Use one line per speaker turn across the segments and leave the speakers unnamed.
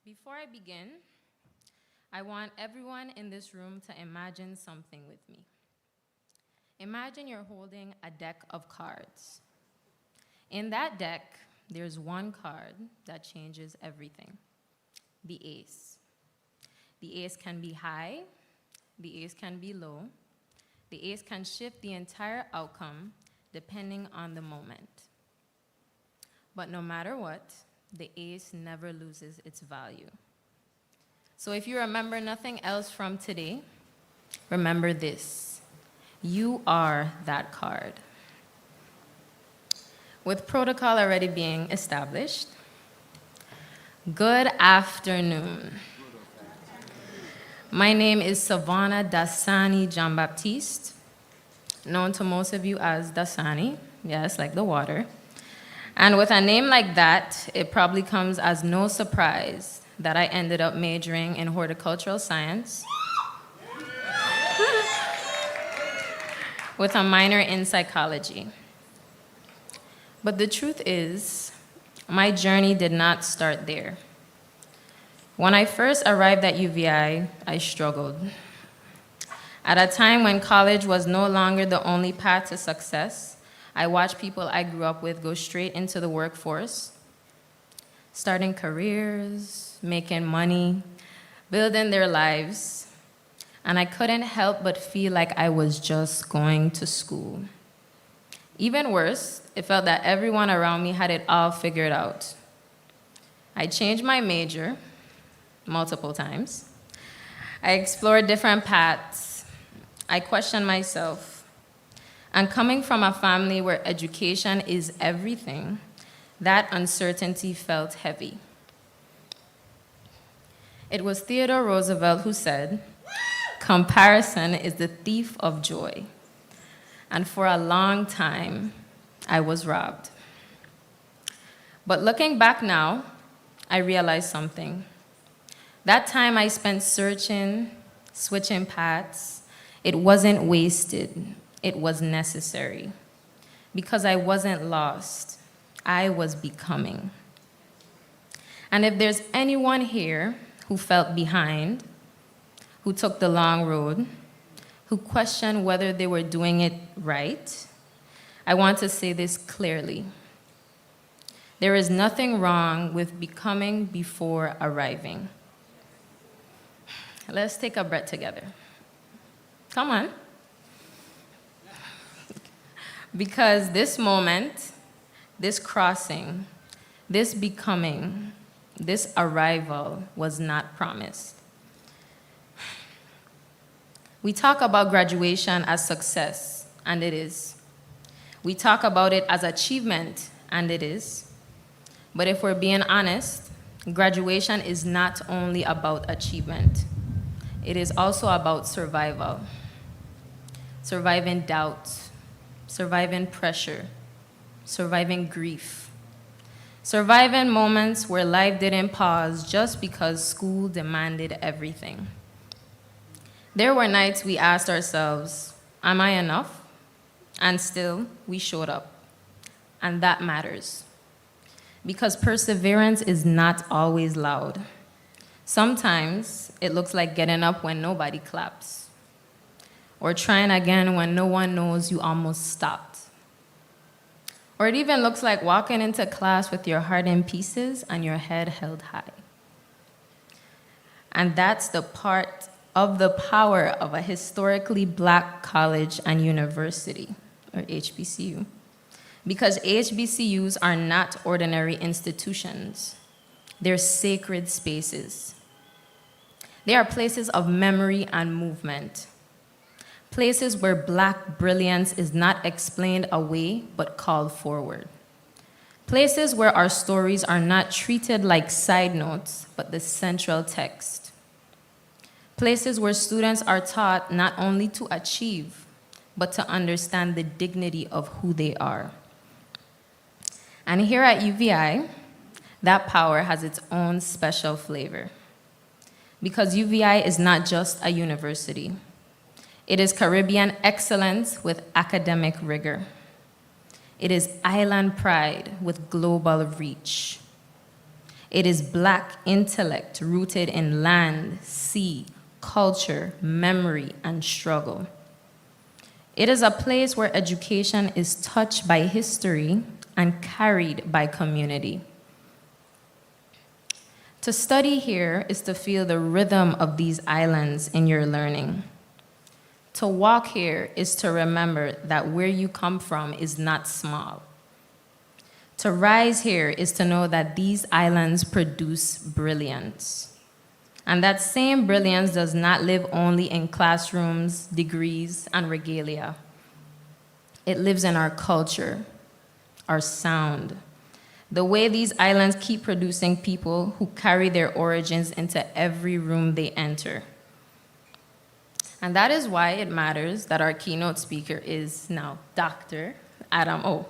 Before I begin, I want everyone in this room to imagine something with me. Imagine you're holding a deck of cards. In that deck, there's one card that changes everything, the ace. The ace can be high, the ace can be low, the ace can shift the entire outcome depending on the moment. But no matter what, the ace never loses its value. So if you remember nothing else from today, remember this: you are that card. With protocol already being established, good afternoon. My name is SaVaughna John-Baptiste, known to most of you as Dasani, yes, like the water. And with a name like that, it probably comes as no surprise that I ended up majoring in horticultural science with a minor in psychology. But the truth is, my journey did not start there. When I first arrived at UVI, I struggled. At a time when college was no longer the only path to success, I watched people I grew up with go straight into the workforce, starting careers, making money, building their lives, and I couldn't help but feel like I was just going to school. Even worse, it felt that everyone around me had it all figured out. I changed my major multiple times. I explored different paths. I questioned myself. And coming from a family where education is everything, that uncertainty felt heavy. It was Theodore Roosevelt who said, "Comparison is the thief of joy." And for a long time, I was robbed. But looking back now, I realized something. That time I spent searching, switching paths, it wasn't wasted. It was necessary. Because I wasn't lost, I was becoming. And if there's anyone here who felt behind, who took the long road, who questioned whether they were doing it right, I want to say this clearly. There is nothing wrong with becoming before arriving. Let's take a breath together. Come on. Because this moment, this crossing, this becoming, this arrival was not promised. We talk about graduation as success, and it is. We talk about it as achievement, and it is. But if we're being honest, graduation is not only about achievement. It is also about survival. Surviving doubt, surviving pressure, surviving grief, surviving moments where life didn't pause just because school demanded everything. There were nights we asked ourselves, am I enough? And still, we showed up. And that matters. Because perseverance is not always loud. Sometimes it looks like getting up when nobody claps, or trying again when no one knows you almost stopped. Or it even looks like walking into class with your heart in pieces and your head held high. And that's the part of the power of a historically Black college and university, or HBCU. Because HBCUs are not ordinary institutions. They're sacred spaces. They are places of memory and movement. Places where Black brilliance is not explained away, but called forward. Places where our stories are not treated like side notes, but the central text. Places where students are taught not only to achieve, but to understand the dignity of who they are. And here at UVI, that power has its own special flavor. Because UVI is not just a university. It is Caribbean excellence with academic rigor. It is island pride with global reach. It is Black intellect rooted in land, sea, culture, memory, and struggle. It is a place where education is touched by history and carried by community. To study here is to feel the rhythm of these islands in your learning. To walk here is to remember that where you come from is not small. To rise here is to know that these islands produce brilliance. And that same brilliance does not live only in classrooms, degrees, and regalia. It lives in our culture, our sound, the way these islands keep producing people who carry their origins into every room they enter. And that is why it matters that our keynote speaker is now Dr. Adam O.,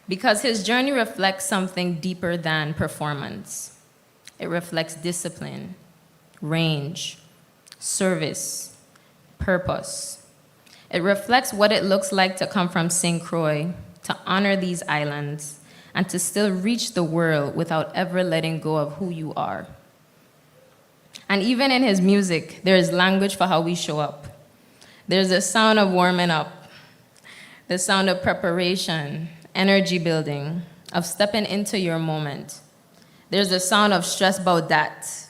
because his journey reflects something deeper than performance. It reflects discipline, range, service, purpose. It reflects what it looks like to come from St. Croix, to honor these islands, and to still reach the world without ever letting go of who you are. And even in his music, there is language for how we show up. There's a sound of warming up, the sound of preparation, energy building, of stepping into your moment. There's the sound of stress about that,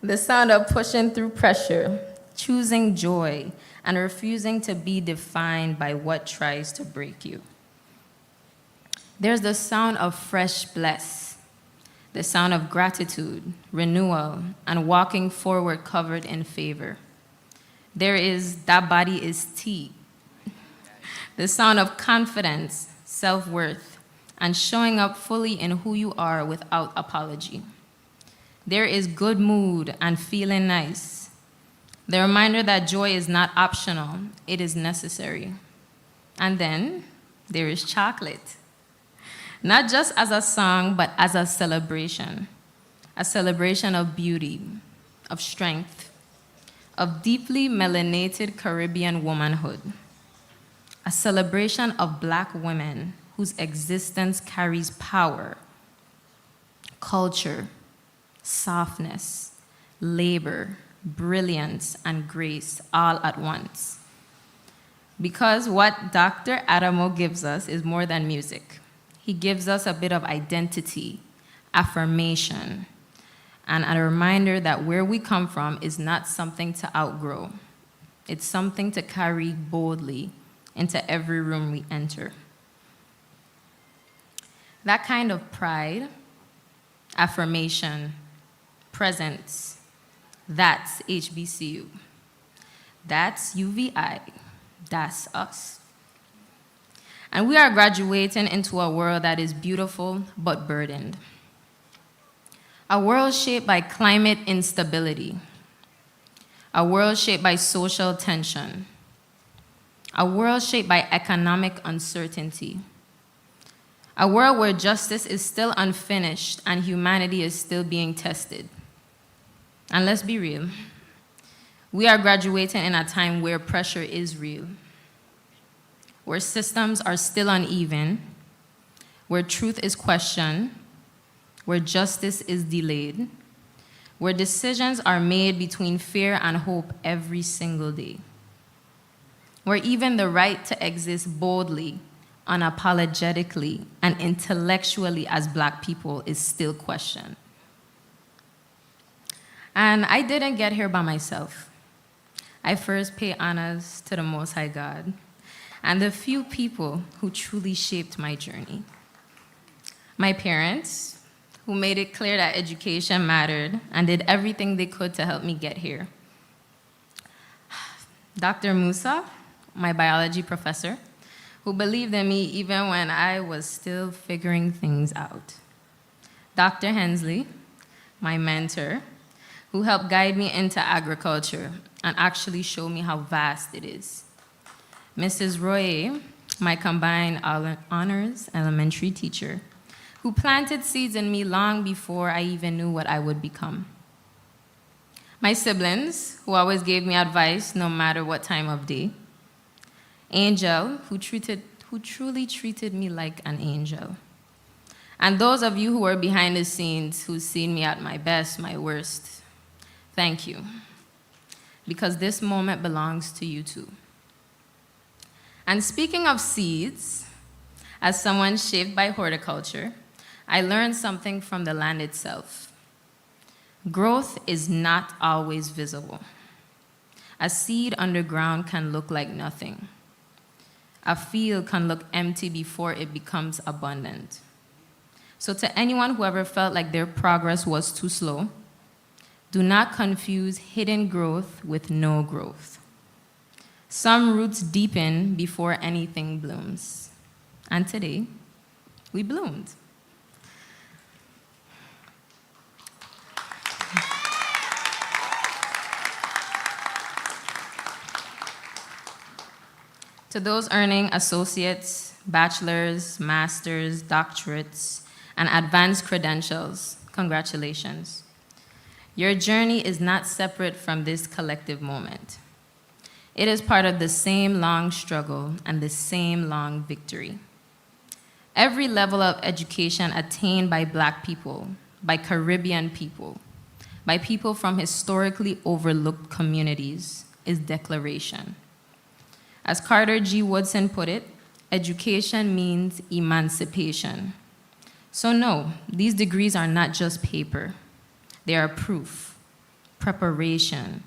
the sound of pushing through pressure, choosing joy, and refusing to be defined by what tries to break you. There's the sound of fresh bless, the sound of gratitude, renewal, and walking forward covered in favor. There is that body is tea, the sound of confidence, self-worth, and showing up fully in who you are without apology. There is good mood and feeling nice, the reminder that joy is not optional, it is necessary. And then there is chocolate. Not just as a song, but as a celebration of beauty, of strength, of deeply melanated Caribbean womanhood, a celebration of Black women whose existence carries power, culture, softness, labor, brilliance, and grace all at once. Because what Dr. Adamo gives us is more than music. He gives us a bit of identity, affirmation, and a reminder that where we come from is not something to outgrow. It's something to carry boldly into every room we enter. That kind of pride, affirmation, presence, that's HBCU. That's UVI. That's us. And we are graduating into a world that is beautiful but burdened. A world shaped by climate instability. A world shaped by social tension. A world shaped by economic uncertainty. A world where justice is still unfinished and humanity is still being tested. And let's be real, we are graduating in a time where pressure is real, where systems are still uneven, where truth is questioned, where justice is delayed, where decisions are made between fear and hope every single day, where even the right to exist boldly, unapologetically, and intellectually as Black people is still questioned. And I didn't get here by myself. I first pay honors to the Most High God and the few people who truly shaped my journey. My parents, who made it clear that education mattered and did everything they could to help me get here. Dr. Musa, my biology professor, who believed in me even when I was still figuring things out. Dr. Hensley, my mentor, who helped guide me into agriculture and actually show me how vast it is. Mrs. Royer, my combined honors elementary teacher, who planted seeds in me long before I even knew what I would become. My siblings, who always gave me advice no matter what time of day. Angel, who truly treated me like an angel. And those of you who are behind the scenes, who've seen me at my best, my worst, thank you. Because this moment belongs to you too. And speaking of seeds, as someone shaped by horticulture, I learned something from the land itself. Growth is not always visible. A seed underground can look like nothing. A field can look empty before it becomes abundant. So to anyone who ever felt like their progress was too slow, do not confuse hidden growth with no growth. Some roots deepen before anything blooms. And today, we bloomed. To those earning associates, bachelors, masters, doctorates, and advanced credentials, congratulations. Your journey is not separate from this collective moment. It is part of the same long struggle and the same long victory. Every level of education attained by Black people, by Caribbean people, by people from historically overlooked communities is declaration. As Carter G. Woodson put it, education means emancipation. So no, these degrees are not just paper. They are proof, preparation,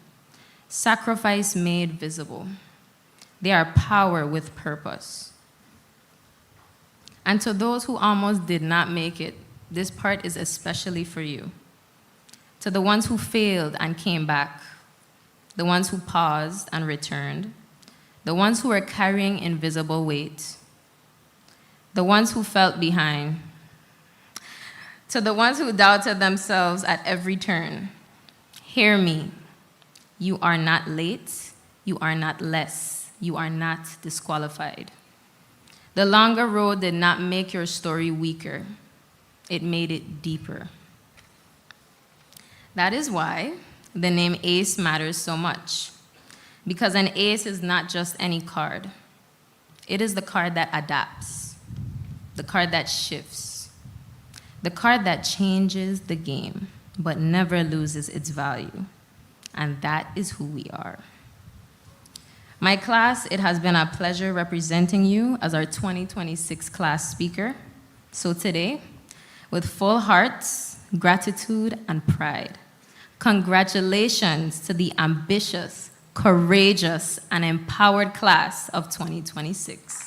sacrifice made visible. They are power with purpose. And to those who almost did not make it, this part is especially for you. To the ones who failed and came back, the ones who paused and returned, the ones who are carrying invisible weight, the ones who felt behind, to the ones who doubted themselves at every turn, hear me. You are not late, you are not less, you are not disqualified. The longer road did not make your story weaker, it made it deeper. That is why the name ACE matters so much, because an ace is not just any card. It is the card that adapts, the card that shifts, the card that changes the game, but never loses its value. And that is who we are. My class, it has been a pleasure representing you as our 2026 class speaker. So today, with full hearts, gratitude, and pride, congratulations to the ambitious, courageous, and empowered class of 2026.